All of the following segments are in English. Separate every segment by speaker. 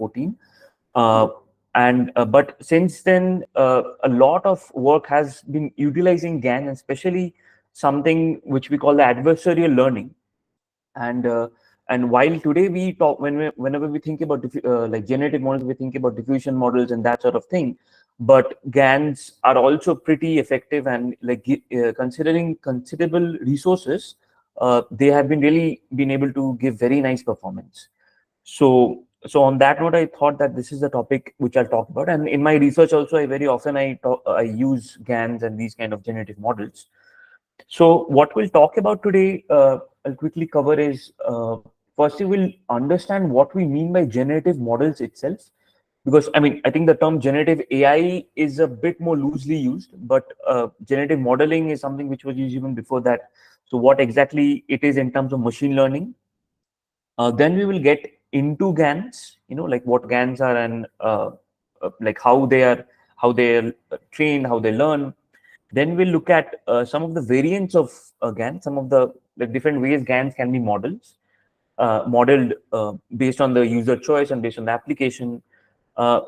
Speaker 1: 2014. But since then, a lot of work has been utilizing GAN, and especially something which we call the adversarial learning. And while today we talk, whenever we think about like generative models, we think about diffusion models and that sort of thing. But GANs are also pretty effective, and like considering considerable resources, they have been really been able to give very nice performance. So on that note, I thought that this is the topic which I'll talk about. And in my research also, I very often I use GANs and these kind of generative models. So what we'll talk about today, I'll quickly cover is, firstly, we'll understand what we mean by generative models itself. Because I mean, I think the term generative AI is a bit more loosely used, but generative modeling is something which was used even before that. So what exactly it is in terms of machine learning. Then we will get into GANs, like what GANs are, and like how they're trained, how they learn. Then we'll look at some of the variants of GAN, some of the different ways GANs can be modeled based on the user choice and based on the application. Uh,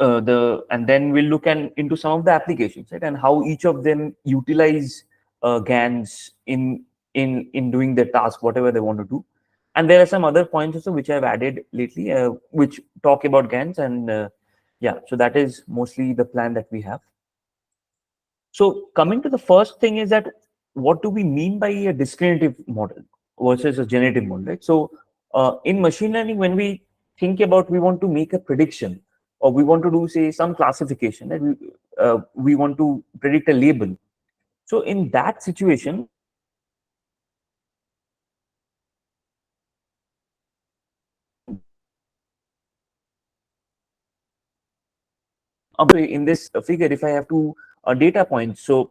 Speaker 1: and then we'll look into some of the applications, right, and how each of them utilize GANs in doing their task, whatever they want to do. And there are some other points also which I've added lately, which talk about GANs, and yeah, so that is mostly the plan that we have. So coming to the first thing is that what do we mean by a discriminative model versus a generative model, right? So in machine learning, when we think about, we want to make a prediction, or we want to do, say, some classification, right? We want to predict a label. So in that situation, in this figure, if I have two data points, so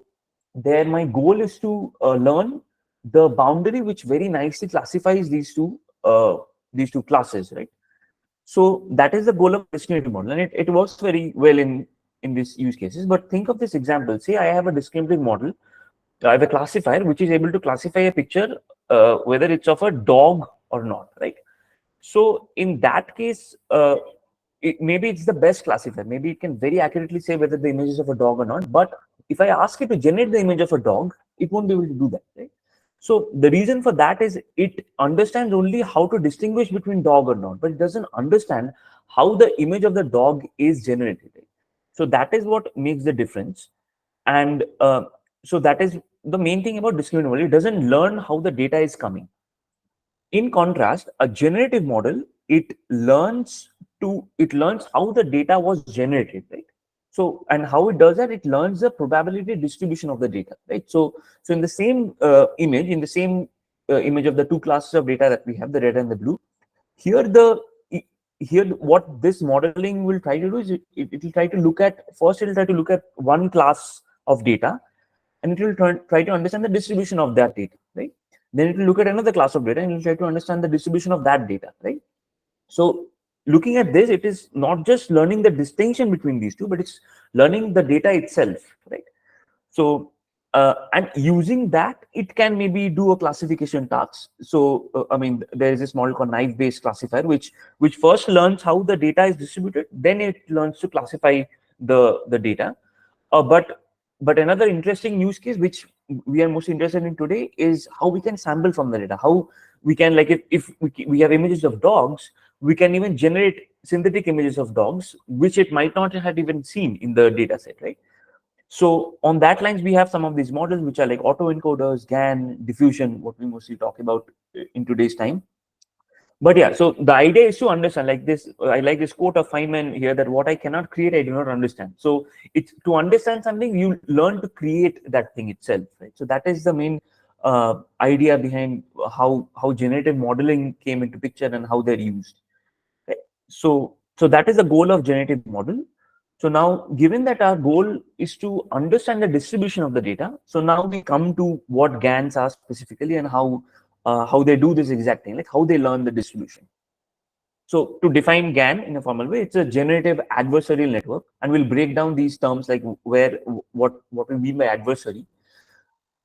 Speaker 1: there my goal is to learn the boundary which very nicely classifies these two classes, right? So that is the goal of discriminative model, and it works very well in these use cases. But think of this example. Say I have a discriminative model. I have a classifier which is able to classify a picture, whether it's of a dog or not, right? So in that case, maybe it's the best classifier. Maybe it can very accurately say whether the image is of a dog or not. But if I ask it to generate the image of a dog, it won't be able to do that, right? So the reason for that is it understands only how to distinguish between dog or not, but it doesn't understand how the image of the dog is generated. Right? So that is what makes the difference. And so that is the main thing about discriminative model. It doesn't learn how the data is coming. In contrast, a generative model, it learns how the data was generated, right? So, and how it does that, it learns the probability distribution of the data, right? So in the same image of the two classes of data that we have, the red and the blue, here what this modeling will try to do is it will try to look at, first it will try to look at one class of data, and it will try to understand the distribution of that data, right? Then it will look at another class of data and it will try to understand the distribution of that data, right? So looking at this, it is not just learning the distinction between these two, but it's learning the data itself, right? So and using that, it can maybe do a classification task. So I mean, there is this model called knife-based classifier, which first learns how the data is distributed, then it learns to classify the data. But another interesting use case which we are most interested in today is how we can sample from the data. How we can, like, if we have images of dogs, we can even generate synthetic images of dogs, which it might not have even seen in the data set, right? So on that lines, we have some of these models which are like autoencoders, GAN, diffusion, what we mostly talk about in today's time. But yeah, so the idea is to understand, like this, I like this quote of Feynman here, that what I cannot create, I do not understand. So it's to understand something, you learn to create that thing itself, right? So that is the main idea behind how generative modeling came into picture and how they're used. Right? So that is the goal of generative model. So now, given that our goal is to understand the distribution of the data, so now we come to what GANs are specifically and how they do this exact thing, like how they learn the distribution. So to define GAN in a formal way, it's a generative adversarial network, and we'll break down these terms, like what we mean by adversary.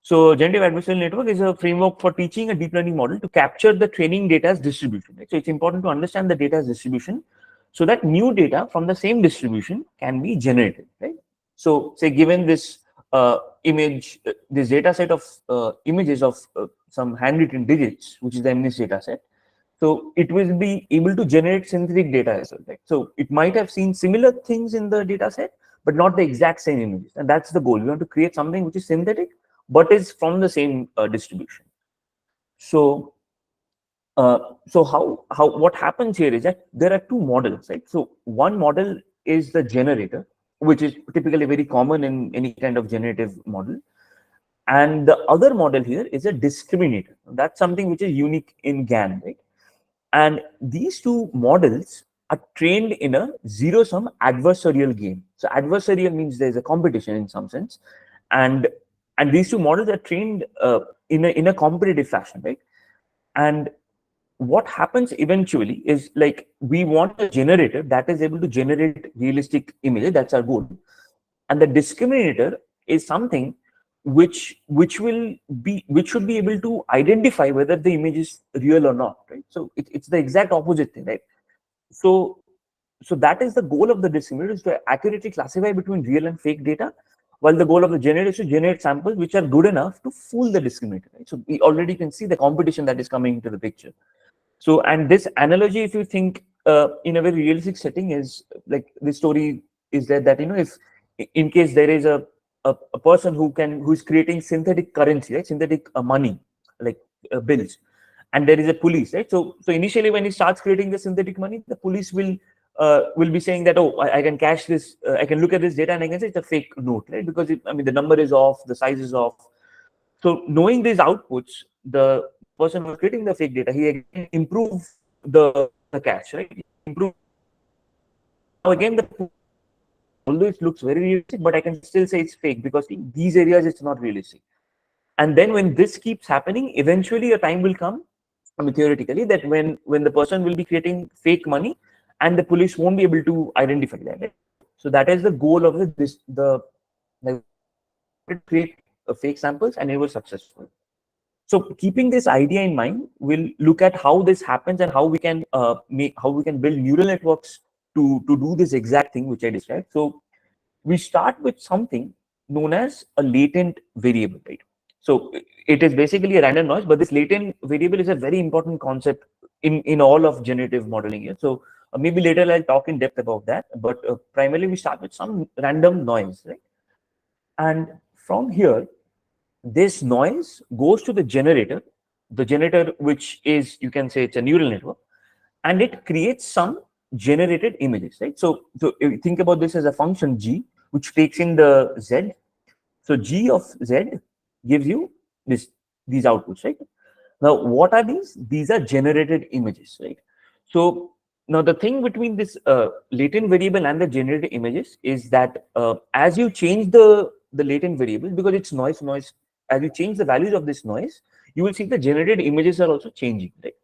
Speaker 1: So generative adversarial network is a framework for teaching a deep learning model to capture the training data's distribution. Right? So it's important to understand the data's distribution. so that new data from the same distribution can be generated, right? So say given this image, this data set of images of some handwritten digits, which is the MNIST data set, so it will be able to generate synthetic data as well, right? So it might have seen similar things in the data set, but not the exact same images. And that's the goal. We want to create something which is synthetic, but is from the same distribution. So, so what happens here is that there are two models, right? So one model is the generator, which is typically very common in any kind of generative model. And the other model here is a discriminator. That's something which is unique in GAN, right? And these two models are trained in a zero-sum adversarial game. So adversarial means there's a competition in some sense, and these two models are trained in a competitive fashion, right? And what happens eventually is, like, we want a generator that is able to generate realistic images. That's our goal. And the discriminator is something which should be able to identify whether the image is real or not, right? So it's the exact opposite thing, right? So so that is the goal of the discriminator, is to accurately classify between real and fake data, while the goal of the generator is to generate samples which are good enough to fool the discriminator, right? So we already can see the competition that is coming into the picture. So, and this analogy, if you think in a very realistic setting, is like the story is that if in case there is a person who is creating synthetic currency, right, synthetic money, like bills, and there is a police, right? So initially when he starts creating the synthetic money, the police will be saying that, oh, I can cash this, I can look at this data and I can say it's a fake note, right? Because I mean the number is off, the size is off. So knowing these outputs, the person who's creating the fake data, he again improve the cache, right? Improve. Now again, although it looks very realistic, but I can still say it's fake because in these areas it's not realistic. And then when this keeps happening, eventually a time will come, I mean theoretically, that when the person will be creating fake money, and the police won't be able to identify that. Right? So that is the goal of the create fake samples, and it was successful. So keeping this idea in mind, we'll look at how this happens and how we can build neural networks to do this exact thing which I described. So we start with something known as a latent variable, right? So it is basically a random noise, but this latent variable is a very important concept in all of generative modeling here. So maybe later I'll talk in depth about that, but primarily we start with some random noise, right? And from here, this noise goes to the generator, which is, you can say, it's a neural network, and it creates some generated images, right? So if you think about this as a function g, which takes in the z. So g of z gives you these outputs, right? Now, what are these? These are generated images, right? So now the thing between this latent variable and the generated images is that as you change the latent variable, because it's noise, as you change the values of this noise, you will see the generated images are also changing, right?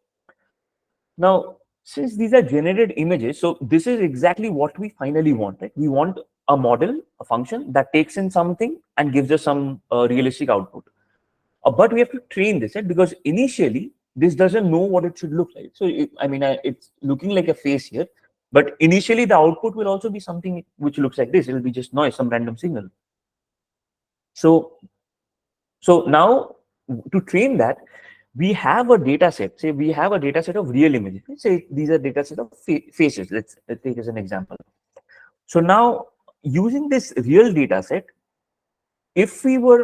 Speaker 1: Now, since these are generated images, so this is exactly what we finally want, right? We want a model, a function that takes in something and gives us some realistic output. But we have to train this, right? Because initially this doesn't know what it should look like. So it's looking like a face here, but initially the output will also be something which looks like this. It will be just noise, some random signal. So now to train that, we have a data set. Say we have a data set of real images. Let's say these are data set of faces. Let's take as an example. So now, using this real data set, if we would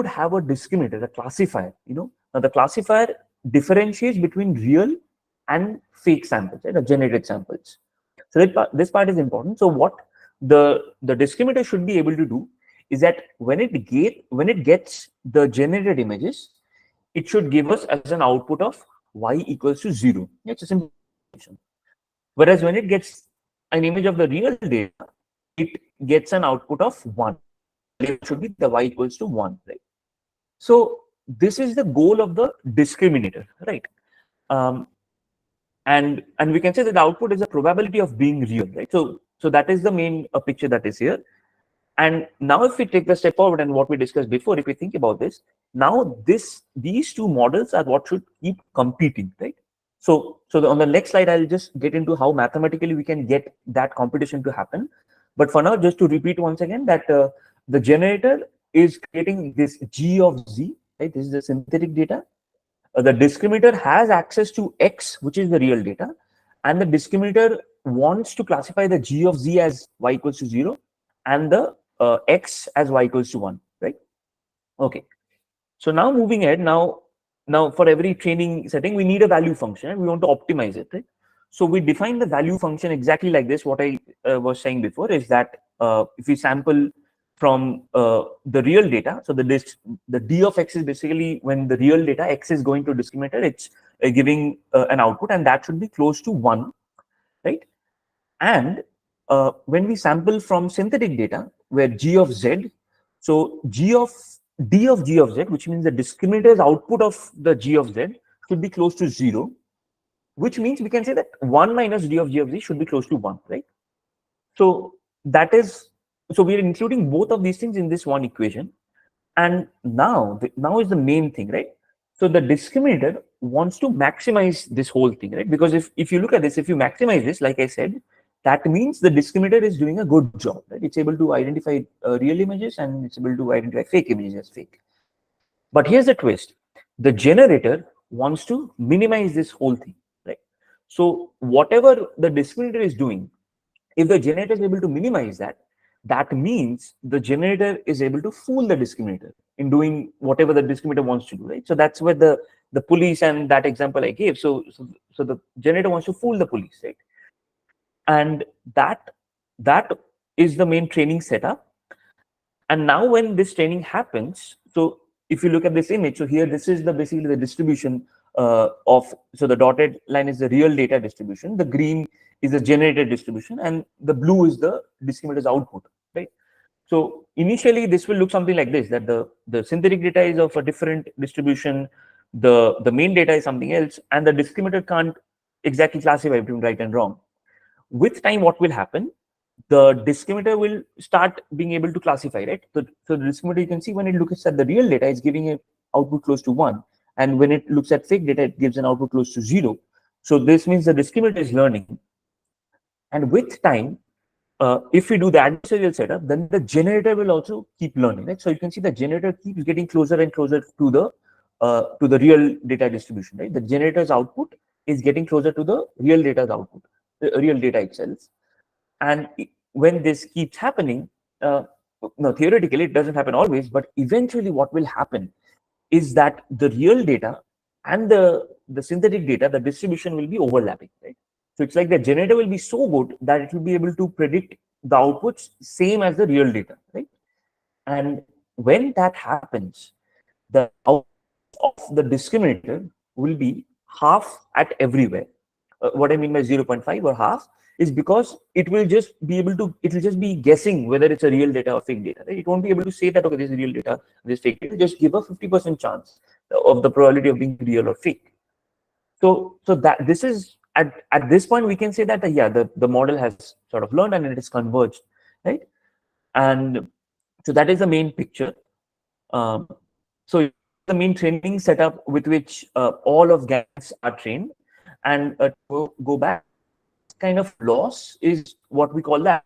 Speaker 1: have a discriminator, a classifier, now the classifier differentiates between real and fake samples, right, or generated samples. So this part is important. So what the discriminator should be able to do is that when it gets the generated images, it should give us as an output of y equals to 0. It's a simple function. Whereas when it gets an image of the real data, it gets an output of 1. It should be the y equals to 1, right? So this is the goal of the discriminator, right? And we can say that the output is a probability of being real, right? So that is the main picture that is here. And now if we take the step forward and what we discussed before, if we think about this, now these two models are what should keep competing, right? So on the next slide, I'll just get into how mathematically we can get that computation to happen. But for now, just to repeat once again that the generator is creating this G of Z, right? This is the synthetic data. The discriminator has access to X, which is the real data, and the discriminator wants to classify the G of Z as Y equals to 0 and the X as Y equals to 1, right? Okay. So now moving ahead, now for every training setting, we need a value function and we want to optimize it, right? So we define the value function exactly like this. What I was saying before is that if we sample from the real data, so the d of x is basically when the real data x is going to discriminator, it's giving an output, and that should be close to 1, right? And when we sample from synthetic data, where g of z, so g of d of g of z, which means the discriminator's output of the g of z should be close to 0, which means we can say that 1 minus d of g of z should be close to 1, right? So that is, so we are including both of these things in this one equation. And now is the main thing, right? So the discriminator wants to maximize this whole thing, right? Because if you look at this, if you maximize this, like I said, that means the discriminator is doing a good job, right? It's able to identify real images and it's able to identify fake images as fake. But here's the twist: the generator wants to minimize this whole thing, right? So whatever the discriminator is doing, if the generator is able to minimize that, that means the generator is able to fool the discriminator in doing whatever the discriminator wants to do, right? So that's where the police and that example I gave. So the generator wants to fool the police, right? And that is the main training setup. And now when this training happens, so if you look at this image, so here this is the basically the distribution of, so the dotted line is the real data distribution, the green is the generated distribution, and the blue is the discriminator's output, right? So initially this will look something like this, that the synthetic data is of a different distribution, the main data is something else, and the discriminator can't exactly classify between right and wrong. With time, what will happen? The discriminator will start being able to classify, right? So the discriminator, you can see when it looks at the real data, it's giving an output close to 1. And when it looks at fake data, it gives an output close to 0. So this means the discriminator is learning. And with time, if we do the adversarial setup, then the generator will also keep learning, right? So you can see the generator keeps getting closer and closer to the real data distribution, right? The generator's output is getting closer to the real data's output, the real data itself. And when this keeps happening, no, theoretically it doesn't happen always, but eventually what will happen is that the real data and the synthetic data, the distribution will be overlapping, right? So it's like the generator will be so good that it will be able to predict the outputs same as the real data, right? And when that happens, the output of the discriminator will be half at everywhere. What I mean by 0.5 or half is because it will just be able to, it will just be guessing whether it's a real data or fake data, right? It won't be able to say that, okay, this is real data, this is fake data. Just give a 50% chance of the probability of being real or fake. So that this is at this point we can say that yeah, the model has sort of learned and it is converged, right? And so that is the main picture. So the main training setup with which all of GANs are trained. And go back, kind of loss is what we call that.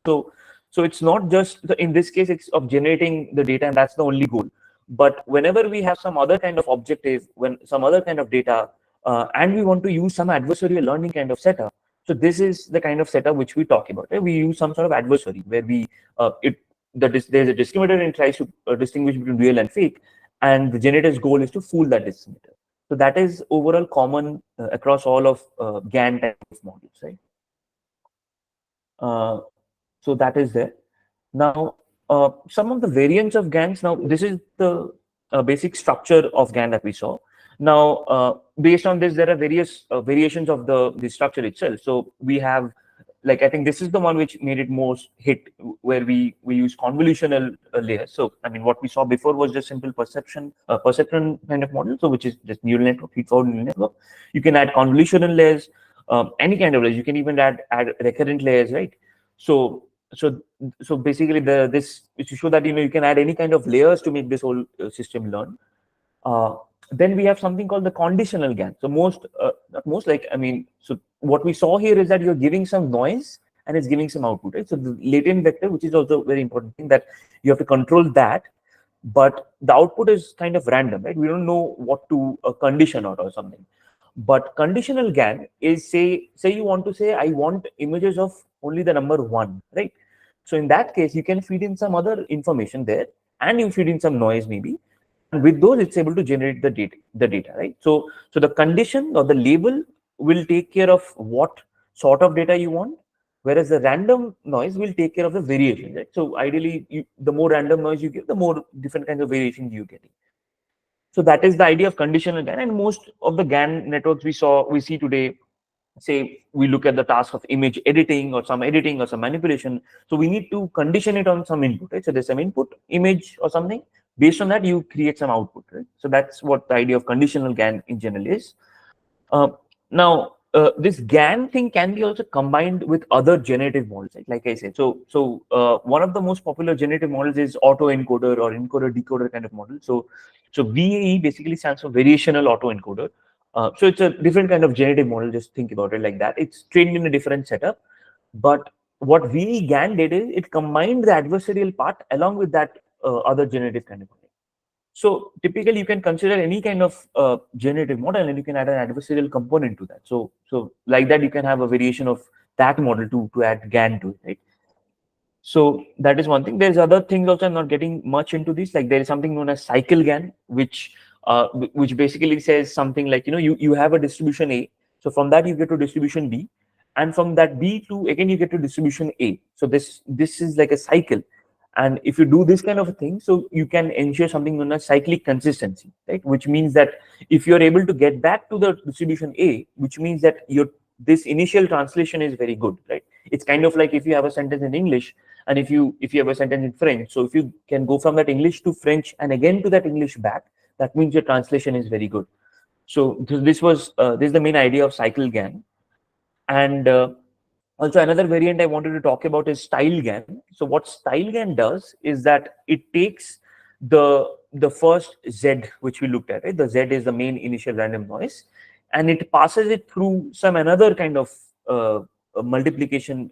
Speaker 1: So it's not just in this case it's of generating the data and that's the only goal. But whenever we have some other kind of objective, when some other kind of data, and we want to use some adversarial learning kind of setup, so this is the kind of setup which we talk about. Right? We use some sort of adversary where we there's a discriminator and tries to distinguish between real and fake, and the generator's goal is to fool that discriminator. So that is overall common across all of GAN type of models, right? So that is there. Now, some of the variants of GANs. Now, this is the basic structure of GAN that we saw. Now, based on this, there are various variations of the structure itself. So we have, like, I think this is the one which made it most hit, where we use convolutional layers. So, I mean, what we saw before was just simple perception kind of model. So, which is just neural network, feed-forward neural network. You can add convolutional layers, any kind of layers. You can even add recurrent layers, right? So basically this is to show that you can add any kind of layers to make this whole system learn. Then we have something called the conditional GAN. So not most, like, I mean, so what we saw here is that you're giving some noise and it's giving some output, right? So the latent vector, which is also a very important thing, that you have to control that, but the output is kind of random, right? We don't know what to condition or something. But conditional GAN is, say you want to say, I want images of only the number 1, right? So in that case, you can feed in some other information there, and you feed in some noise maybe, and with those it's able to generate the data, right? So the condition or the label will take care of what sort of data you want, whereas the random noise will take care of the variation, right? So ideally, the more random noise you give, the more different kinds of variations you get. So that is the idea of conditional GAN, and most of the GAN networks we see today, say we look at the task of image editing or some manipulation. So we need to condition it on some input, right? So there's some input image or something. Based on that, you create some output, right? So that's what the idea of conditional GAN in general is. Now, this GAN thing can be also combined with other generative models, like I said. So one of the most popular generative models is autoencoder or encoder-decoder kind of model. So VAE basically stands for variational autoencoder. So it's a different kind of generative model. Just think about it like that. It's trained in a different setup. But what VAE GAN did is it combined the adversarial part along with that other generative kind of model. So typically, you can consider any kind of generative model, and you can add an adversarial component to that. So like that, you can have a variation of that model to add GAN to it, right? So that is one thing. There's other things also. I'm not getting much into this. Like there is something known as cycle GAN, which basically says something like, you have a distribution A. So from that you get to distribution B, and from that B to again you get to distribution A. So this is like a cycle. And if you do this kind of a thing, so you can ensure something known as cyclic consistency, right? Which means that if you're able to get back to the distribution A, which means that your this initial translation is very good, right? It's kind of like if you have a sentence in English, and if you have a sentence in French, so if you can go from that English to French and again to that English back, that means your translation is very good. So this is the main idea of cycle GAN. And also another variant I wanted to talk about is style GAN. So what style GAN does is that it takes the first Z which we looked at, right? The Z is the main initial random noise, and it passes it through some another kind of multiplication,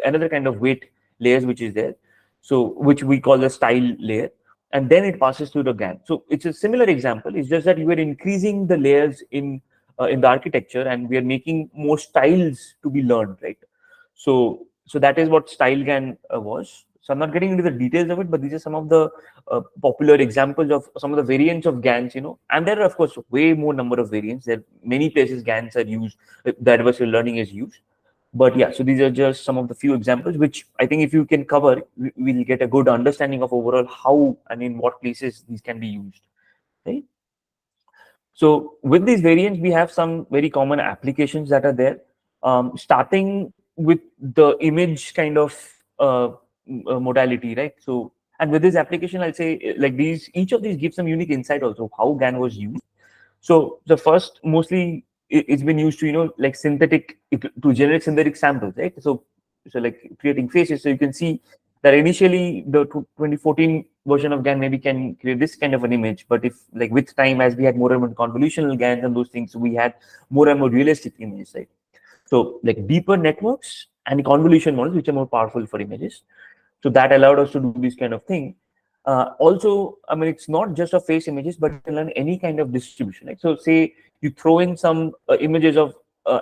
Speaker 1: another kind of weight layers which is there. So which we call the style layer, and then it passes through the GAN. So it's a similar example. It's just that you are increasing the layers in the architecture, and we are making more styles to be learned, right? So that is what style GAN was. So I'm not getting into the details of it, but these are some of the popular examples of some of the variants of GANs, and there are of course way more number of variants. There are many places GANs are used, the adversarial learning is used. But yeah, so these are just some of the few examples, which I think if you can cover, we'll get a good understanding of overall how and in what places these can be used, right? So with these variants, we have some very common applications that are there, starting with the image kind of modality, right? So, and with this application, I'll say like each of these gives some unique insight also how GAN was used. So the first mostly it's been used to, like to generate synthetic samples, right? So like creating faces. So you can see that initially the 2014 version of GAN maybe can create this kind of an image, but if like with time, as we had more and more convolutional GANs and those things, we had more and more realistic images, right? So like deeper networks and convolution models, which are more powerful for images. So that allowed us to do this kind of thing. Also, I mean, it's not just of face images, but you can learn any kind of distribution. Right? So say you throw in some images of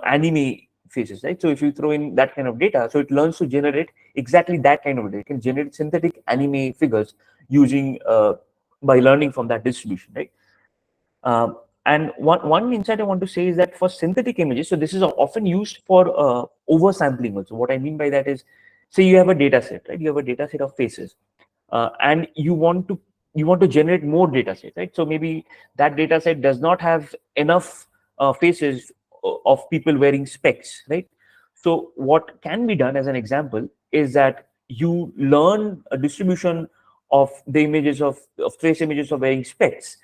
Speaker 1: anime faces, right? So if you throw in that kind of data, so it learns to generate exactly that kind of data. It can generate synthetic anime figures using by learning from that distribution, right? And one insight I want to say is that for synthetic images, so this is often used for oversampling also. What I mean by that is, say you have a data set, right? You have a data set of faces, and you want to generate more data set, right? So maybe that data set does not have enough faces of people wearing specs, right? So what can be done as an example is that you learn a distribution of the images of face images of wearing specs,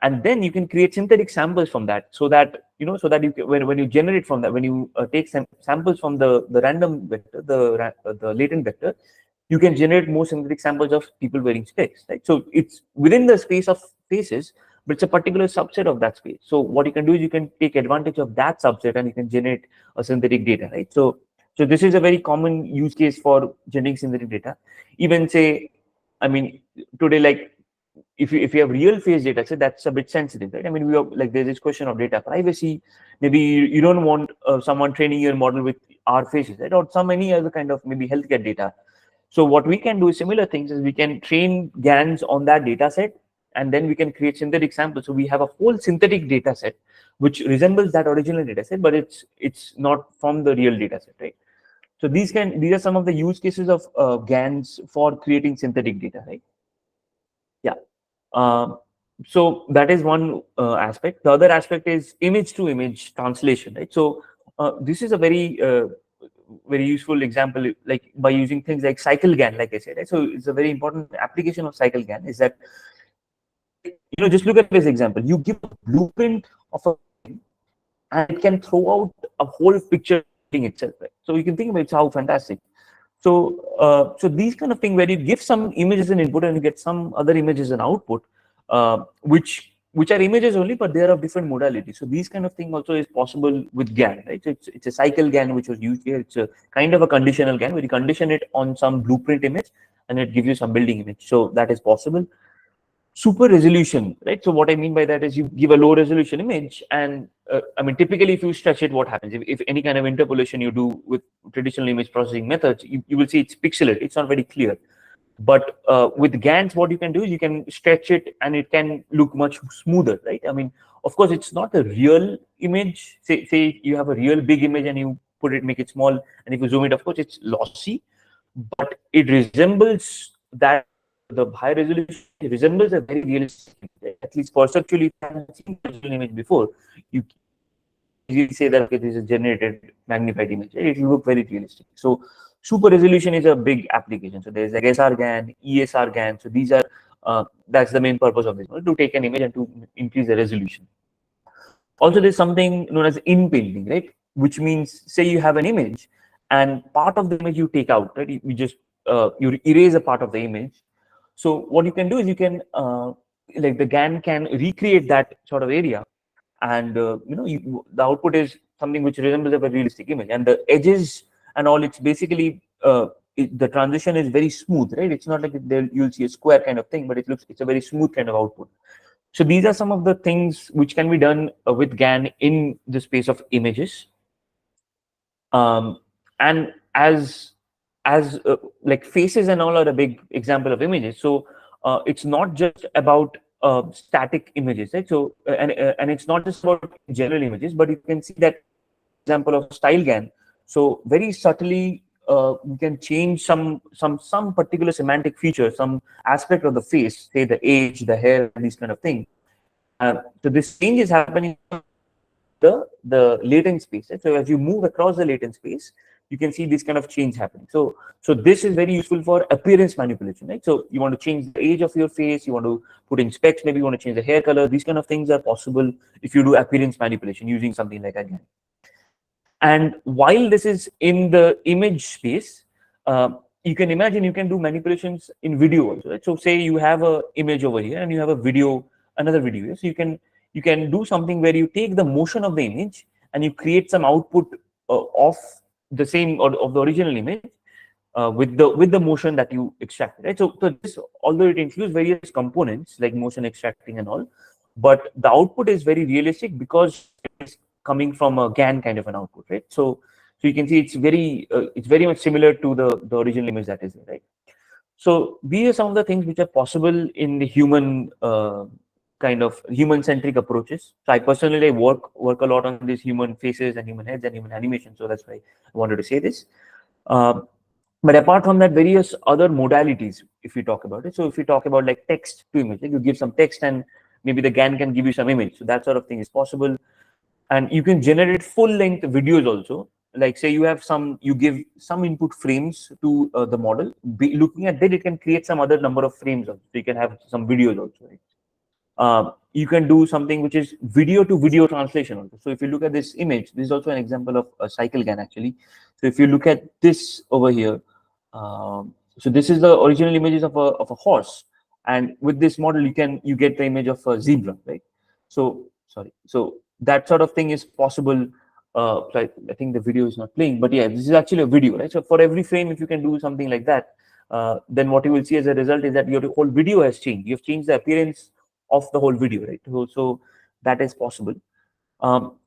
Speaker 1: and then you can create synthetic samples from that, so that you can, when you generate from that, when you take some samples from the random vector, the latent vector, you can generate more synthetic samples of people wearing specs, right? So it's within the space of faces, but it's a particular subset of that space. So what you can do is you can take advantage of that subset and you can generate a synthetic data, right? So this is a very common use case for generating synthetic data. Even say, I mean, today, like if you have real face data set, that's a bit sensitive, right? I mean, we have, like, there's this question of data privacy. Maybe you don't want someone training your model with our faces, right? Or some any other kind of maybe healthcare data. So what we can do is similar things is we can train GANs on that data set, and then we can create synthetic samples. So we have a whole synthetic data set which resembles that original data set, but it's not from the real data set, right? So these are some of the use cases of GANs for creating synthetic data, right? Yeah. Um, so that is one aspect. The other aspect is image to image translation, right? So this is a very useful example, like by using things like cycle GAN, like I said, right? So it's a very important application of cycle GAN is that, just look at this example. You give a blueprint of a, and it can throw out a whole picture itself, right? So you can think about how fantastic. So these kind of thing where you give some images an input and you get some other images an output, which are images only, but they are of different modalities. So these kind of thing also is possible with GAN, right? So it's a cycle GAN which was used here. It's a kind of a conditional GAN where you condition it on some blueprint image and it gives you some building image. So that is possible. Super resolution, right? So what I mean by that is you give a low resolution image, and I mean, typically if you stretch it, what happens? If any kind of interpolation you do with traditional image processing methods, you will see it's pixelated. It's not very clear. But with GANs, what you can do is you can stretch it and it can look much smoother, right? I mean, of course, it's not a real image. Say you have a real big image and you make it small, and if you zoom it, of course, it's lossy, but it resembles that. The high resolution resembles a very realistic image. At least perceptually, if you haven't seen the original image before, you easily say that, okay, this is a generated magnified image. It will look very realistic. So super resolution is a big application. So there's like SR GAN, ESR GAN. So these are that's the main purpose of this, to take an image and to increase the resolution. Also, there's something known as in painting, right? Which means, say you have an image and part of the image you take out, right? You just you erase a part of the image. So what you can do is you can like the GAN can recreate that sort of area, and the output is something which resembles a very realistic image, and the edges and all, it's basically the transition is very smooth, right? It's not like you'll see a square kind of thing, but it's a very smooth kind of output. So these are some of the things which can be done with GAN in the space of images. And as like faces and all are a big example of images. So it's not just about static images, right? So and it's not just about general images, but you can see that example of style GAN. So very subtly we can change some particular semantic feature, some aspect of the face, say the age, the hair, these kind of things. So this change is happening the latent space, right? So as you move across the latent space, you can see this kind of change happening. So this is very useful for appearance manipulation, right? So you want to change the age of your face, you want to put in specs, maybe you want to change the hair color. These kind of things are possible if you do appearance manipulation using something like GAN. And while this is in the image space, you can imagine you can do manipulations in video also, right? So say you have a image over here and you have a video, another video here. So you can do something where you take the motion of the image and you create some output of the same or of the original image with the motion that you extracted, right? So this, although it includes various components like motion extracting and all, but the output is very realistic because it's coming from a GAN kind of an output, right? So you can see it's very much similar to the original image that is there, right? So these are some of the things which are possible in the human kind of human-centric approaches. So I personally work a lot on these human faces and human heads and human animation. So that's why I wanted to say this. But apart from that, various other modalities, if we talk about it. So if we talk about like text to image, like you give some text and maybe the GAN can give you some image. So that sort of thing is possible. And you can generate full-length videos also. Like say you give some input frames to the model. Looking at that, it can create some other number of frames also. So you can have some videos also, right? You can do something which is video to video translation also. So if you look at this image, this is also an example of a cycle GAN actually. So if you look at this over here, so this is the original images of a horse, and with this model you get the image of a zebra, right? So sorry, so that sort of thing is possible. So I think the video is not playing, but yeah, this is actually a video, right? So for every frame, if you can do something like that, then what you will see as a result is that your whole video has changed. You've changed the appearance of the whole video, right? So that is possible.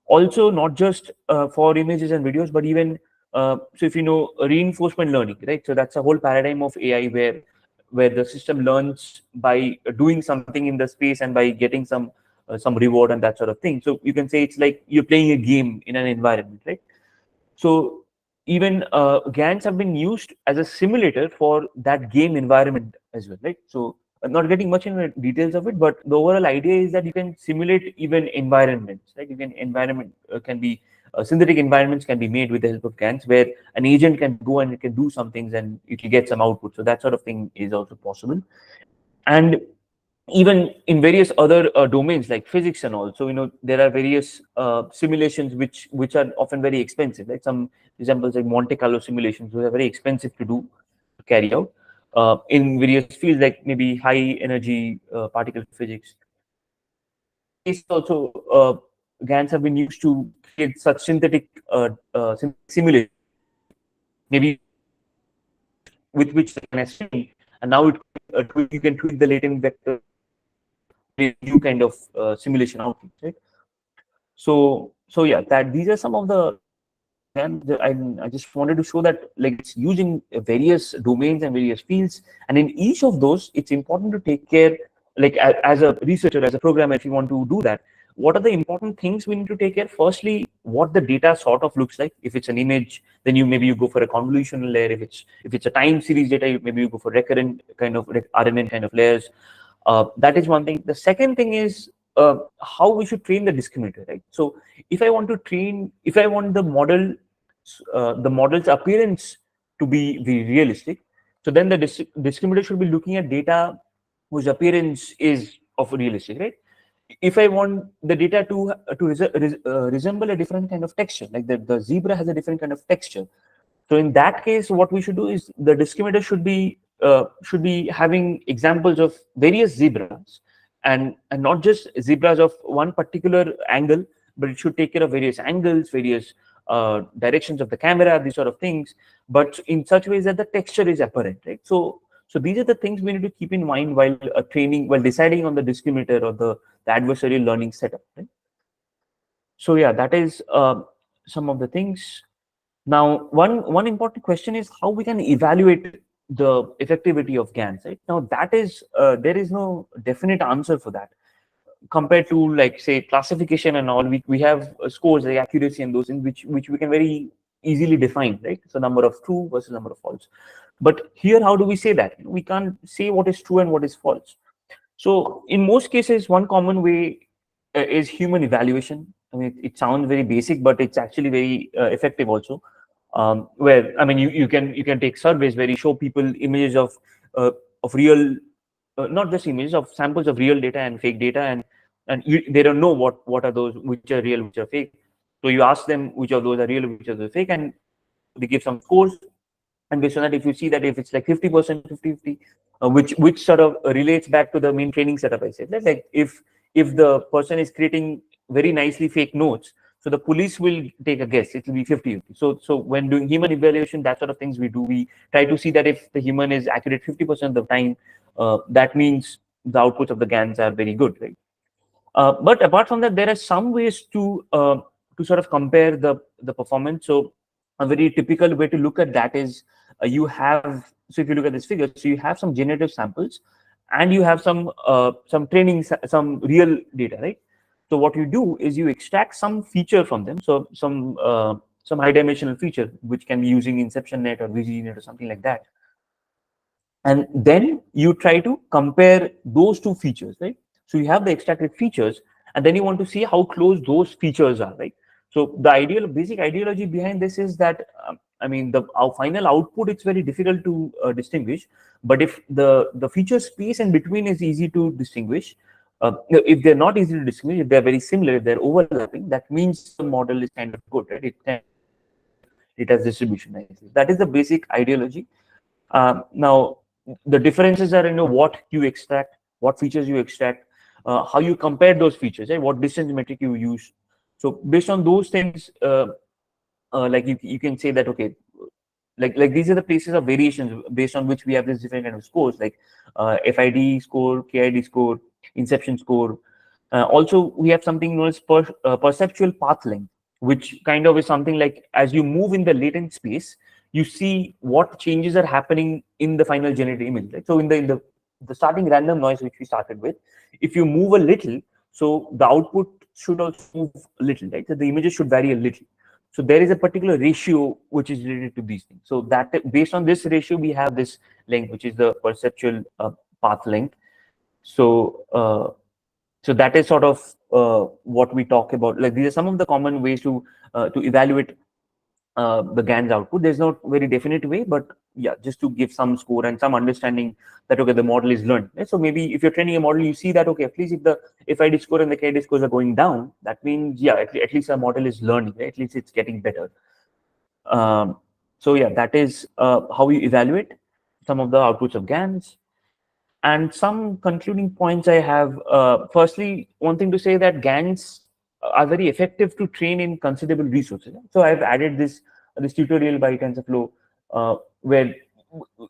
Speaker 1: Also, not just for images and videos, but even so if you know reinforcement learning, right? So that's a whole paradigm of AI where the system learns by doing something in the space and by getting some reward and that sort of thing. So you can say it's like you're playing a game in an environment, right? So even GANs have been used as a simulator for that game environment as well, right? So I'm not getting much into the details of it, but the overall idea is that you can simulate even environments, right? You can environment can be synthetic environments can be made with the help of GANs, where an agent can go and it can do some things and it will get some output. So that sort of thing is also possible. And even in various other domains like physics and all, so there are various simulations which are often very expensive, like some examples like Monte Carlo simulations, which are very expensive to carry out in various fields like maybe high energy particle physics. Case also GANs have been used to create such simulation, maybe with which the GAN has trained, and now you can tweak the latent vector, new kind of simulation output, right? So yeah, that these are some of the and I just wanted to show that like it's using various domains and various fields, and in each of those, it's important to take care. Like as a researcher, as a programmer, if you want to do that, what are the important things we need to take care? Firstly, what the data sort of looks like. If it's an image, then you go for a convolutional layer. If it's a time series data, maybe you go for recurrent kind of RNN kind of layers. That is one thing. The second thing is how we should train the discriminator, right? So if I want the model's appearance to be realistic, so then the discriminator should be looking at data whose appearance is of realistic, right? If I want the data to resemble a different kind of texture, like the zebra has a different kind of texture, so in that case, what we should do is the discriminator should be having examples of various zebras, and not just zebras of one particular angle, but it should take care of various angles, various directions of the camera, these sort of things, but in such ways that the texture is apparent, right? So these are the things we need to keep in mind while while deciding on the discriminator or the adversarial learning setup, right? So yeah, that is some of the things. Now, one important question is how we can evaluate the effectivity of GANs. Right now, that is there is no definite answer for that. Compared to like say classification and all, we have scores like accuracy and those in which we can very easily define, right? So number of true versus number of false. But here, how do we say that? We can't say what is true and what is false. So in most cases, one common way is human evaluation. I mean, it sounds very basic, but it's actually very effective also. Where I mean, you can take surveys where you show people images of real, not just images of samples of real data and fake data, and they don't know what are those, which are real, which are fake. So you ask them which of those are real, which of those are fake, and they give some scores. And based on that, if you see that if it's like 50%, 50-50, which sort of relates back to the main training setup I said, like if the person is creating very nicely fake notes, so the police will take a guess, it will be 50-50. So when doing human evaluation, that sort of things we try to see that if the human is accurate 50% of the time, that means the outputs of the GANs are very good, right? But apart from that, there are some ways to sort of compare the performance. So a very typical way to look at that is you have, so if you look at this figure, so you have some generative samples and you have some training, some real data, right? So what you do is you extract some feature from them, so some high dimensional feature which can be using inception net or VGG net or something like that, and then you try to compare those two features, right? So you have the extracted features, and then you want to see how close those features are, right? So the basic ideology behind this is that I mean our final output, it's very difficult to distinguish, but if the feature space in between is easy to distinguish, if they're not easy to distinguish, if they're very similar, if they're overlapping, that means the model is kind of good, right? It has distribution nicely. That is the basic ideology. Now, the differences are, what you extract, what features you extract, how you compare those features, right? What distance metric you use. So based on those things, like you can say that, okay, like these are the places of variations based on which we have this different kind of scores, like FID score, KID score, inception score. Also, we have something known as perceptual path length, which kind of is something like as you move in the latent space, you see what changes are happening in the final generated image. Right? So in the starting random noise which we started with, if you move a little, so the output should also move a little, right? So the images should vary a little. So there is a particular ratio which is related to these things. So that based on this ratio, we have this length, which is the perceptual path length. So so that is sort of what we talk about. Like these are some of the common ways to evaluate the GAN's output. There's not very definite way, but yeah, just to give some score and some understanding that okay, the model is learned. Right? So maybe if you're training a model, you see that okay, at least if the FID score and the KID scores are going down, that means yeah, at least our model is learning. Right? At least it's getting better. So yeah, that is how we evaluate some of the outputs of GANs. And some concluding points I have. Firstly, one thing to say that GANs are very effective to train in considerable resources. So I've added this tutorial by TensorFlow, where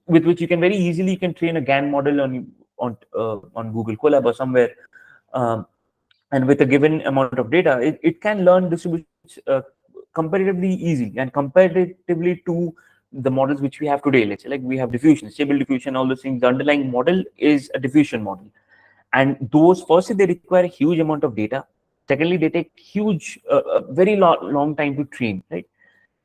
Speaker 1: with which you can very easily can train a GAN model on Google Colab or somewhere, um, and with a given amount of data, it can learn distributions comparatively easy and comparatively to the models which we have today. Let's say like we have diffusion, stable diffusion, all those things. The underlying model is a diffusion model, and those firstly they require a huge amount of data. Secondly, they take huge, very long time to train, right?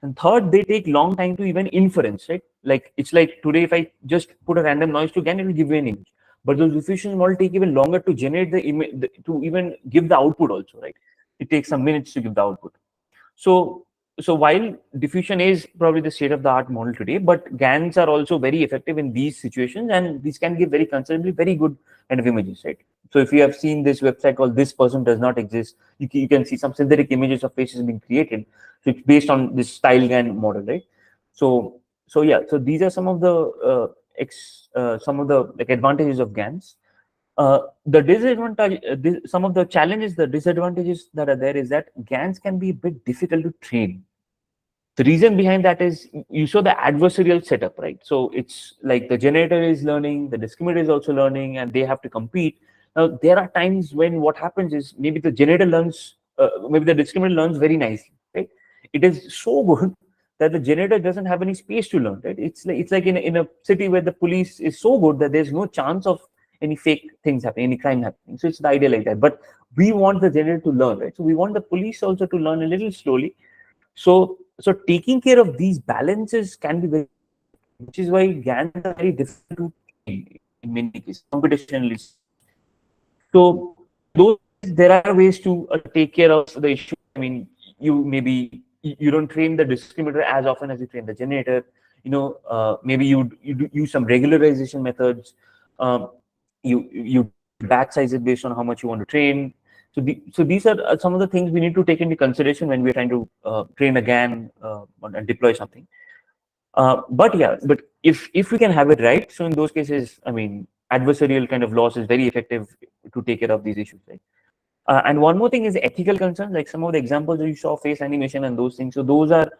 Speaker 1: And third, they take long time to even inference, right? Like it's like today, if I just put a random noise to GAN, it will give you an image. But those diffusion models take even longer to generate the image, to even give the output also, right? It takes some minutes to give the output. So, so while diffusion is probably the state of the art model today, but GANs are also very effective in these situations, and these can give very considerably very good kind of images, right? So if you have seen this website called "This Person Does Not Exist," you can see some synthetic images of faces being created. So it's based on this style GAN model, right? So yeah, so these are some of the some of the like advantages of GANs. The disadvantage, some of the challenges, the disadvantages that are there is that GANs can be a bit difficult to train. The reason behind that is you saw the adversarial setup, right? So it's like the generator is learning, the discriminator is also learning, and they have to compete. Now there are times when what happens is maybe the generator learns, maybe the discriminator learns very nicely, right? It is so good that the generator doesn't have any space to learn, right? It's like in a city where the police is so good that there's no chance of any fake things happening, any crime happening. So it's the idea like that. But we want the generator to learn, right? So we want the police also to learn a little slowly. So taking care of these balances can be very, which is why GANs are very difficult to train in many cases, computationally. So in those cases, there are ways to take care of the issue. I mean, you don't train the discriminator as often as you train the generator. Maybe you use some regularization methods. Um, you batch size it based on how much you want to train. So these are some of the things we need to take into consideration when we're trying to train a GAN and deploy something. But yeah, but if we can have it right, so in those cases, I mean, adversarial kind of loss is very effective to take care of these issues, right? And one more thing is ethical concerns, like some of the examples that you saw, face animation and those things. So those are,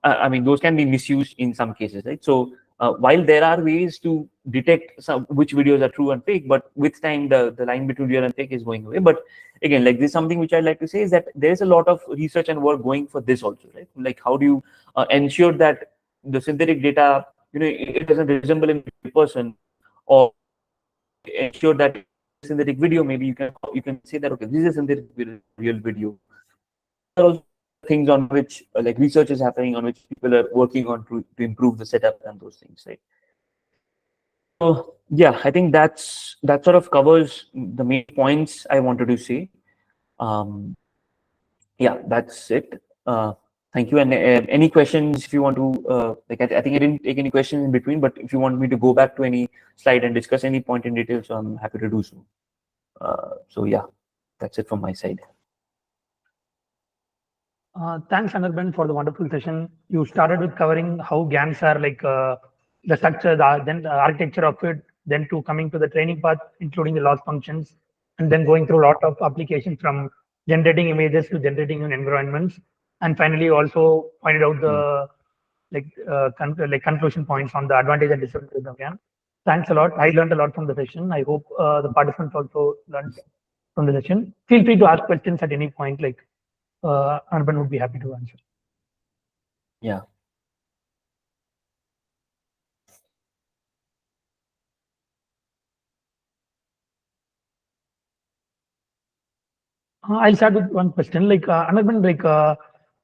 Speaker 1: I mean, those can be misused in some cases, right? So while there are ways to detect which videos are true and fake, but with time the line between real and fake is going away. But again, like this is something which I'd like to say is that there is a lot of research and work going for this also, right? Like how do you ensure that the synthetic data, it doesn't resemble a real person, or ensure that synthetic video, maybe you can say that okay, this is a synthetic real video. So these are also things on which like research is happening, on which people are working on to improve the setup and those things, right? So yeah, I think that sort of covers the main points I wanted to say. um yeah, that's it. Thank you. And any questions if you want to, like, I think I didn't take any questions in between, but if you want me to go back to any slide and discuss any point in detail, so I'm happy to do so. So yeah, that's it from my side.
Speaker 2: Thanks, Anirban, for the wonderful session. You started with covering how GANs are like the structure, then the architecture of it, then to coming to the training part, including the loss functions, and then going through a lot of applications from generating images to generating environments, and finally also pointed out the like conclusion points on the advantage and disadvantages of GAN. Thanks a lot. I learned a lot from the session. I hope the participants also learned from the session. Feel free to ask questions at any point. Like Anirban would be happy to answer.
Speaker 1: Yeah.
Speaker 2: I'll start with one question. Like Anirban, like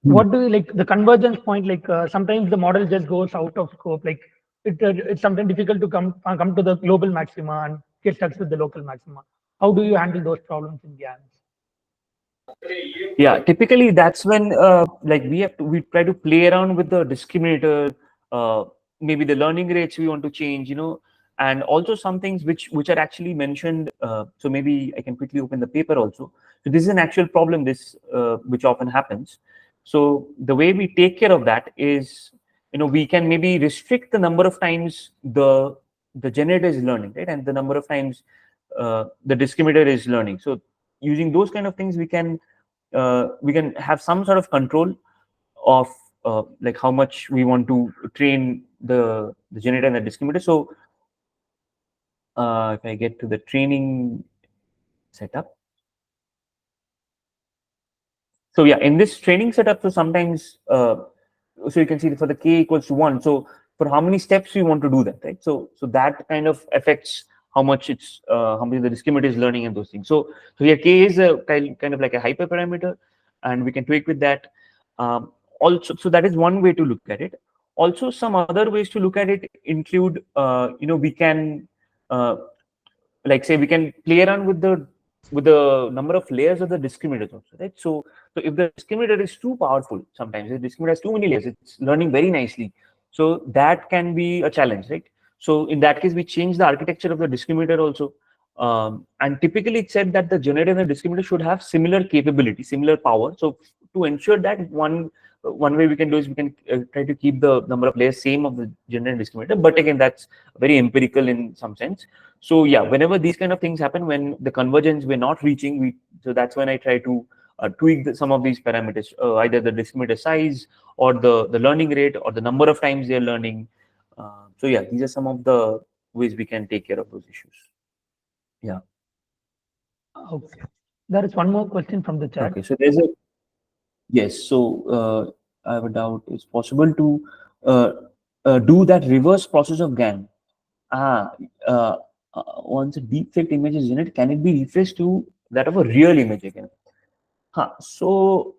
Speaker 2: what do you like the convergence point? Like sometimes the model just goes out of scope. Like it's sometimes difficult to come to the global maxima and get stuck with the local maxima. How do you handle those problems in GANs?
Speaker 1: Yeah, typically that's when like we try to play around with the discriminator, maybe the learning rates we want to change, and also some things which are actually mentioned. So maybe I can quickly open the paper also. So this is an actual problem, this which often happens. So the way we take care of that is, we can maybe restrict the number of times the generator is learning, right, and the number of times the discriminator is learning. So using those kind of things, we can have some sort of control of like how much we want to train the generator and the discriminator. So if I get to the training setup, so yeah, in this training setup, so sometimes so you can see for the k equals to 1. So for how many steps we want to do that, right? So that kind of affects how much how much the discriminator is learning and those things. So here k is a kind of like a hyperparameter, and we can tweak with that. Also, so that is one way to look at it. Also, some other ways to look at it include, we can like say we can play around with the number of layers of the discriminators also, right? So if the discriminator is too powerful, sometimes the discriminator has too many layers, it's learning very nicely. So that can be a challenge, right? So in that case, we change the architecture of the discriminator also. And typically it's said that the generator and the discriminator should have similar capability, similar power. So to ensure that one way we can do is we can try to keep the number of layers same of the generator and discriminator. But again, that's very empirical in some sense. So yeah, whenever these kind of things happen, when the convergence we're not reaching, so that's when I try to tweak some of these parameters, either the discriminator size or the learning rate or the number of times they're learning. So yeah, these are some of the ways we can take care of those issues. Yeah.
Speaker 2: Okay. There is one more question from the chat.
Speaker 1: Okay. So there's a yes. So I have a doubt. It's possible to do that reverse process of GAN. Ah, uh, once a deepfake image is generated, can it be refreshed to that of a real image again? Huh. So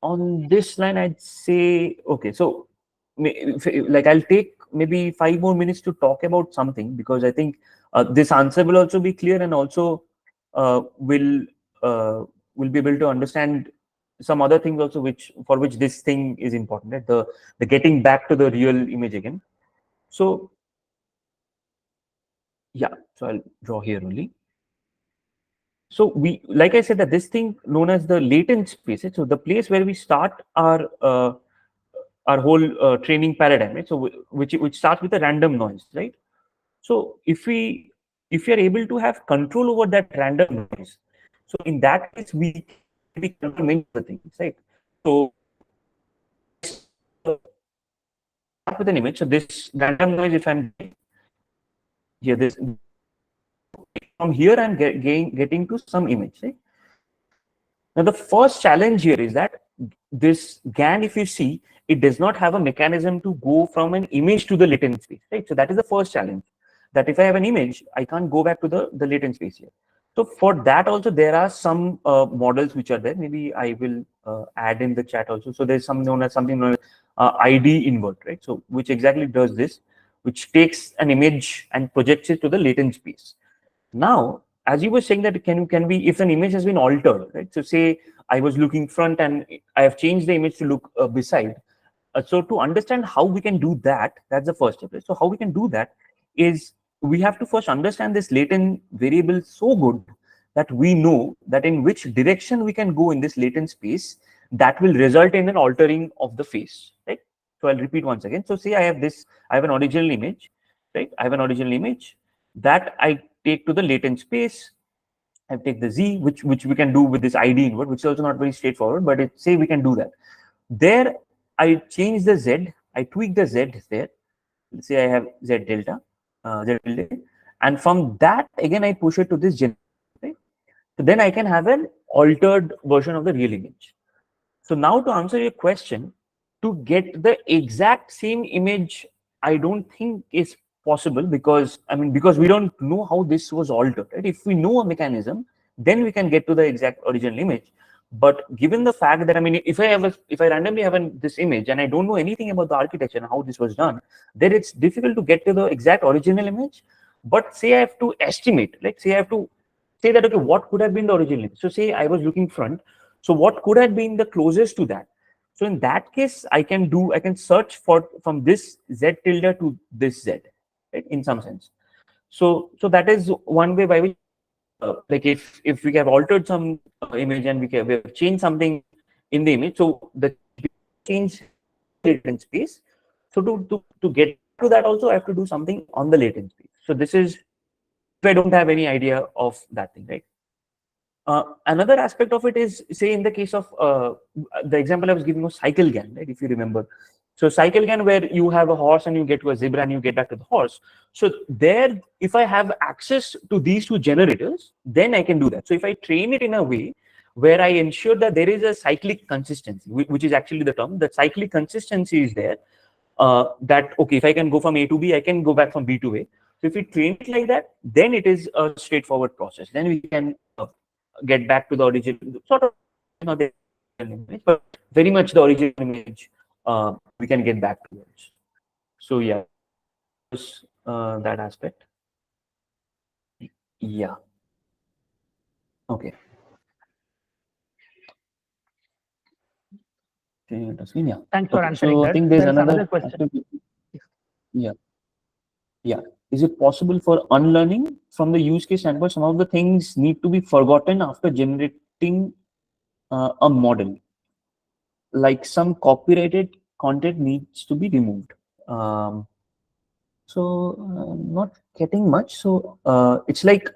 Speaker 1: on this line, I'd say okay. So like I'll take maybe 5 more minutes to talk about something, because I think this answer will also be clear, and also uh, will will be able to understand some other things also, which for which this thing is important, right? The getting back to the real image again. So yeah, so I'll draw here only. So we, like I said, that this thing known as the latent space, right? So the place where we start our whole training paradigm, right? So which starts with a random noise, right? So if we are able to have control over that random noise, so in that case we can maybe control many other things, right? So start with an image. So this random noise, if I'm here, this from here I'm getting to some image, right? Now, the first challenge here is that this GAN, if you see, it does not have a mechanism to go from an image to the latent space, right? So that is the first challenge. That if I have an image, I can't go back to the latent space here. So for that also, there are some models which are there. Maybe I will add in the chat also. So there's something known as ID invert, right? So which exactly does this, which takes an image and projects it to the latent space. Now, as you were saying that can be, if an image has been altered, right? So say I was looking front and I have changed the image to look beside. So to understand how we can do that, that's the first step. Right? So how we can do that is we have to first understand this latent variable so good that we know that in which direction we can go in this latent space that will result in an altering of the face, right? So I'll repeat once again. So say I have an original image. right? I have an original image that I take to the latent space. I take the Z, which we can do with this ID invert, which is also not very straightforward, but say we can do that. There, I change the Z, I tweak the Z there. Let's say I have Z delta, Z tilde, and from that again I push it to this gen, right? So then I can have an altered version of the real image. So now to answer your question, to get the exact same image, I don't think is possible, because because we don't know how this was altered, right? If we know a mechanism, then we can get to the exact original image. But given the fact that if I randomly have this image and I don't know anything about the architecture and how this was done, then it's difficult to get to the exact original image. But say I have to estimate, like say I have to say that, okay, what could have been the original image? So say I was looking front, so what could have been the closest to that? So in that case, I can search for from this Z tilde to this Z, right? In some sense. So that is one way by which, like if we have altered some image and we have changed something in the image, so the change latent space. So to get to that also, I have to do something on the latent space. So this is if I don't have any idea of that thing, right? Another aspect of it is, say, in the case of the example I was giving was cycle GAN, right? If you remember. So cycle GAN, where you have a horse and you get to a zebra and you get back to the horse. So there, if I have access to these two generators, then I can do that. So if I train it in a way where I ensure that there is a cyclic consistency, which is actually the term, that cyclic consistency is there, that, okay, if I can go from A to B, I can go back from B to A. So if we train it like that, then it is a straightforward process. Then we can get back to the original, sort of not the original image, but very much the original image we can get back towards. So yeah, that aspect. Yeah. Okay. Yeah.
Speaker 2: Thanks for
Speaker 1: Okay.
Speaker 2: answering
Speaker 1: So I
Speaker 2: that.
Speaker 1: think there's
Speaker 2: There's
Speaker 1: another
Speaker 2: another question.
Speaker 1: aspect. Yeah. Yeah. Is it possible for unlearning from the use case standpoint? Some of the things need to be forgotten after generating a model, like some copyrighted content needs to be removed. Um, not getting much. So it's like,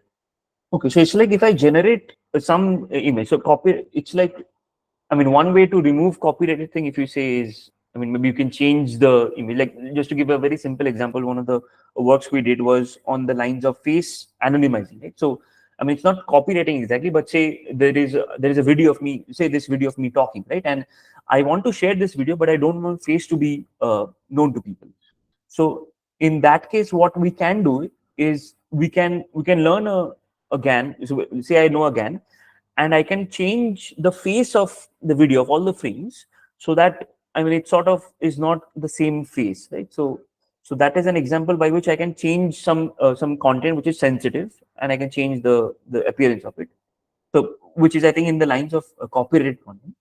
Speaker 1: okay, so it's like if I generate some image, so copy, it's like, one way to remove copyrighted thing, if you say, is, maybe you can change the image. Like, just to give a very simple example, one of the works we did was on the lines of face anonymizing, right? So, it's not copywriting exactly, but say there is a video of me, say this video of me talking, right? And I want to share this video, but I don't want face to be known to people. So in that case, what we can do is we can learn a GAN. So say I know a GAN, and I can change the face of the video of all the frames, so that it sort of is not the same face, right? So that is an example by which I can change some content which is sensitive, and I can change the appearance of it. So which is, I think, in the lines of copyrighted content.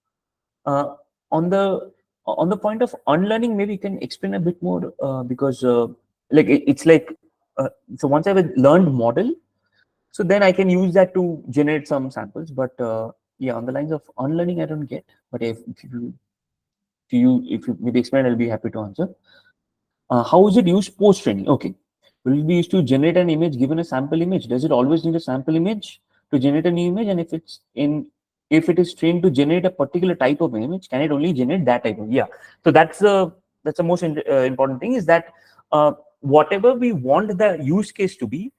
Speaker 1: Uh, on the point of unlearning, maybe you can explain a bit more, because like it's like, so once I have a learned model, so then I can use that to generate some samples. But yeah, on the lines of unlearning, I don't get. But if you maybe explain, I'll be happy to answer. How is it used post training? Okay, will it be used to generate an image given a sample image? Does it always need a sample image to generate a new image? And if it is trained to generate a particular type of image, can it only generate that type of? Yeah. So that's the most important thing, is that whatever we want the use case to be,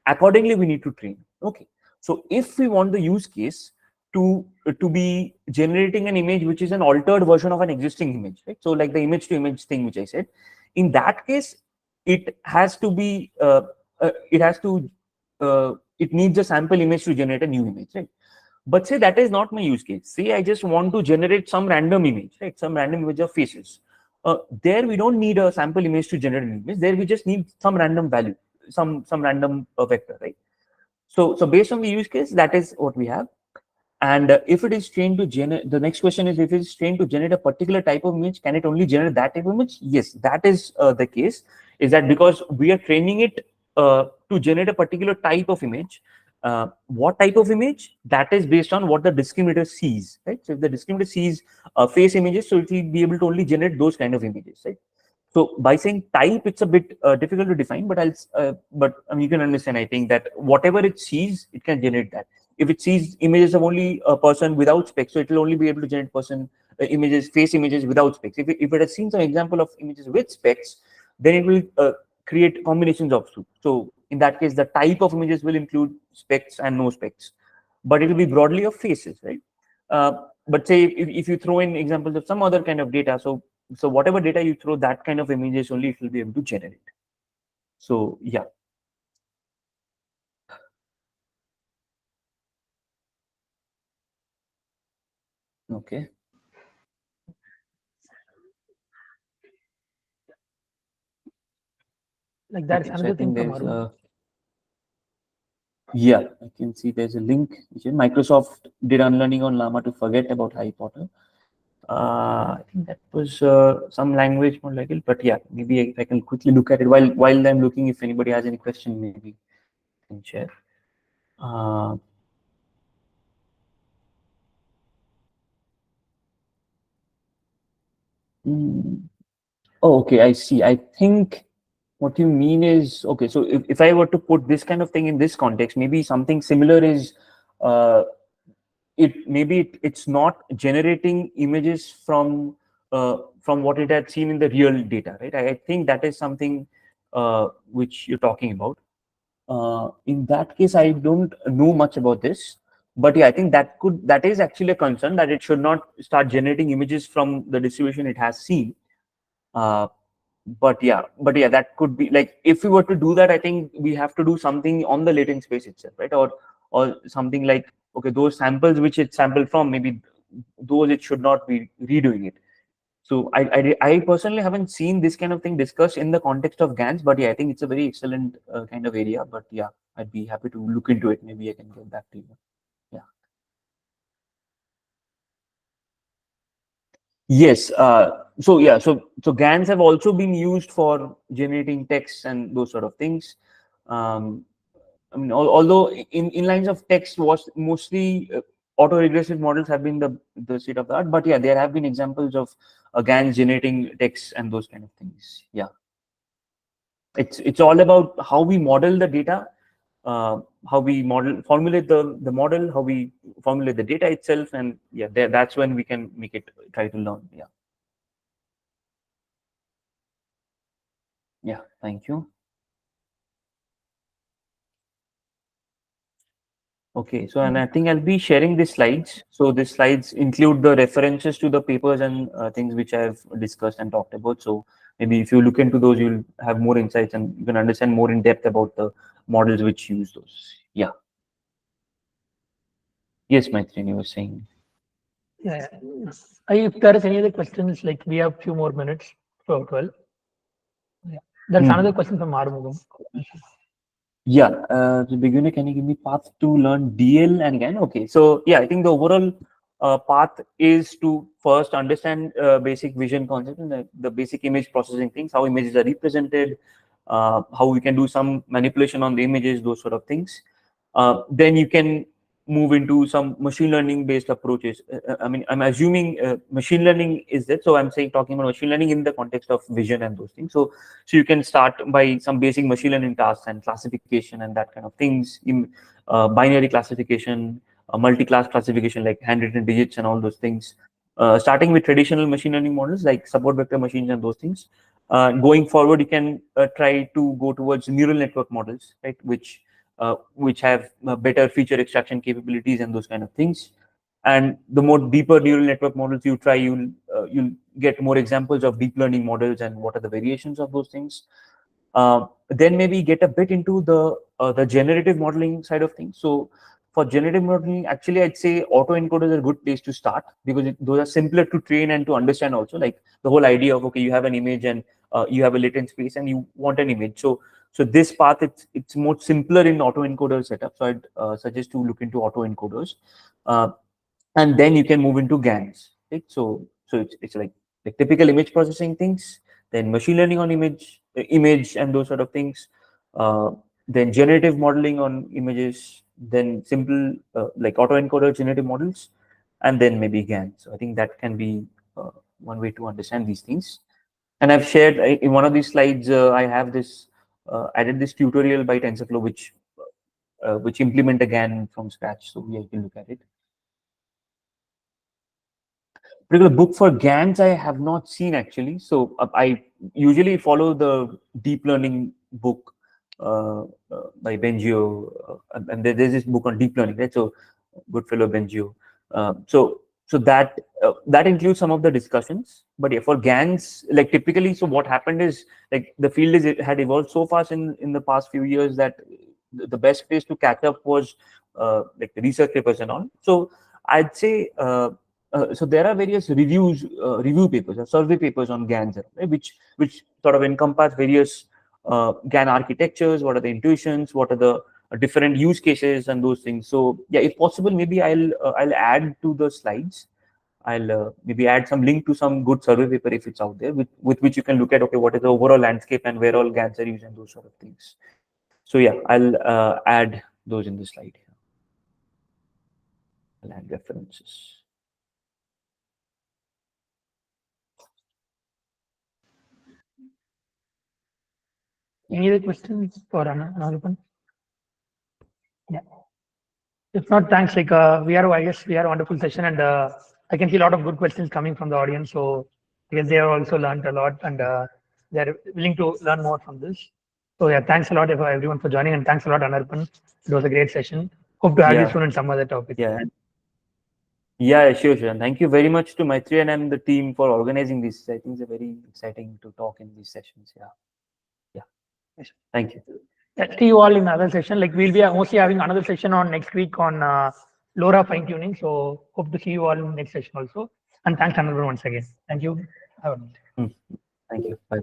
Speaker 1: accordingly we need to train. Okay, so if we want the use case to be generating an image which is an altered version of an existing image, right? So like the image to image thing which I said, in that case, it has to be it needs a sample image to generate a new image, right? But say that is not my use case. Say I just want to generate some random image, right? Some random image of faces. There we don't need a sample image to generate an image. There we just need some random value, some random vector, right? So based on the use case, that is what we have. And if it is trained to generate, the next question is, if it is trained to generate a particular type of image, can it only generate that type of image? Yes, that is the case. Is that because we are training it to generate a particular type of image? What type of image? That is based on what the discriminator sees, right? So if the discriminator sees face images, so it will be able to only generate those kind of images, right? So by saying type, it's a bit difficult to define, but you can understand. I think that whatever it sees, it can generate that. If it sees images of only a person without specs, so it will only be able to generate person images, face images without specs. If it has seen some example of images with specs, then it will create combinations of two. So in that case, the type of images will include specs and no specs, but it will be broadly of faces, right? But say if you throw in examples of some other kind of data, so whatever data you throw, that kind of images only it will be able to generate. So yeah. Okay.
Speaker 2: Like there's
Speaker 1: Okay. So I
Speaker 2: another thing
Speaker 1: think
Speaker 2: from
Speaker 1: there's
Speaker 2: Arun.
Speaker 1: yeah, I can see there's a link. Microsoft did unlearning on Llama to forget about Harry Potter. I think that was some language more like it, but yeah, maybe if I can quickly look at it while I'm looking. If anybody has any question, maybe I can share. Uh, mm, oh, okay, I see. I think what you mean is, okay, so if I were to put this kind of thing in this context, maybe something similar is uh, it's not generating images from what it had seen in the real data, right? I think that is something which you're talking about. In that case, I don't know much about this, but yeah, I think that is actually a concern, that it should not start generating images from the distribution it has seen. Uh, but yeah, that could be like, if we were to do that, I think we have to do something on the latent space itself, right? Or something like, okay, those samples which it sampled from, maybe those it should not be redoing it. So I personally haven't seen this kind of thing discussed in the context of GANs, but yeah, I think it's a very excellent kind of area. But yeah, I'd be happy to look into it. Maybe I can get back to you. Yeah. Yes. So GANs have also been used for generating text and those sort of things. Um, I mean, although in lines of text was mostly auto-regressive models have been the state of the art, but yeah, there have been examples of GANs generating text and those kind of things. Yeah, it's all about how we model the data, how we formulate the model, how we formulate the data itself, and yeah, that's when we can make it try to learn. Yeah, yeah. Thank you. Okay, so and I think I'll be sharing the slides. So the slides include the references to the papers and things which I've discussed and talked about. So maybe if you look into those, you'll have more insights and you can understand more in depth about the models which use those. Yeah. Yes, Maitri, you were saying.
Speaker 2: Yeah. If there is any other questions, like we have few more minutes for 12. Yeah. There's
Speaker 1: Hmm.
Speaker 2: another question from Arumugam.
Speaker 1: Yeah, the beginner, can you give me path to learn DL and again? Okay, so yeah, I think the overall path is to first understand basic vision concept and the basic image processing things, how images are represented, how we can do some manipulation on the images, those sort of things. Then you can move into some machine learning based approaches. I mean, I'm assuming machine learning is that, so I'm saying talking about machine learning in the context of vision and those things. So you can start by some basic machine learning tasks and classification and that kind of things, in binary classification, multi-class classification like handwritten digits and all those things. Starting with traditional machine learning models like support vector machines and those things. Going forward, you can try to go towards neural network models, right? Which have better feature extraction capabilities and those kind of things. And the more deeper neural network models you try, you'll get more examples of deep learning models and what are the variations of those things. Then maybe get a bit into the generative modeling side of things. So for generative modeling, actually, I'd say autoencoders are a good place to start because those are simpler to train and to understand also. Like the whole idea of, okay, you have an image and you have a latent space and you want an image. So this path, it's more simpler in autoencoder setup. So I'd suggest to look into autoencoders. Uh, and then you can move into GANs, right? So it's like typical image processing things, then machine learning on image and those sort of things, uh, then generative modeling on images, then simple like autoencoder generative models, and then maybe GAN. So I think that can be one way to understand these things. And I've shared in one of these slides. I have this added this tutorial by TensorFlow, which implement a GAN from scratch. So you can look at it. Particular book for GANs I have not seen actually. So I usually follow the deep learning book by Bengio, and there's this book on deep learning, right? So good fellow Bengio. So that includes some of the discussions. But yeah, for GANs, like typically, so what happened is like the field is it had evolved so fast in the past few years that the best place to catch up was like the research papers and all. So I'd say. So there are various review papers or survey papers on GANs, right, which sort of encompass various GAN architectures. What are the intuitions? What are the different use cases and those things? So yeah, if possible, maybe I'll add to the slides. I'll maybe add some link to some good survey paper if it's out there, with which you can look at, okay, what is the overall landscape and where all GANs are used and those sort of things. So yeah, I'll add those in the slide here. I'll add references.
Speaker 2: Any other questions for Anirban? Yeah. If not, thanks. Like I guess we had a wonderful session, and I can see a lot of good questions coming from the audience. So I guess they have also learned a lot, and they're willing to learn more from this. So yeah, thanks a lot everyone for joining, and thanks a lot, Anirban. It was a great session. Hope to have you soon in some other topic.
Speaker 1: Yeah. Yeah, sure. And thank you very much to Maitri and the team for organizing this. I think it's very exciting to talk in these sessions. Yeah.
Speaker 2: Yes.
Speaker 1: Thank you.
Speaker 2: Yeah, see you all in another session. Like we'll be mostly having another session on next week on LoRa fine tuning. So hope to see you all in next session also. And thanks, Anirban, once again. Thank you. Have a nice day.
Speaker 1: Thank you. Bye.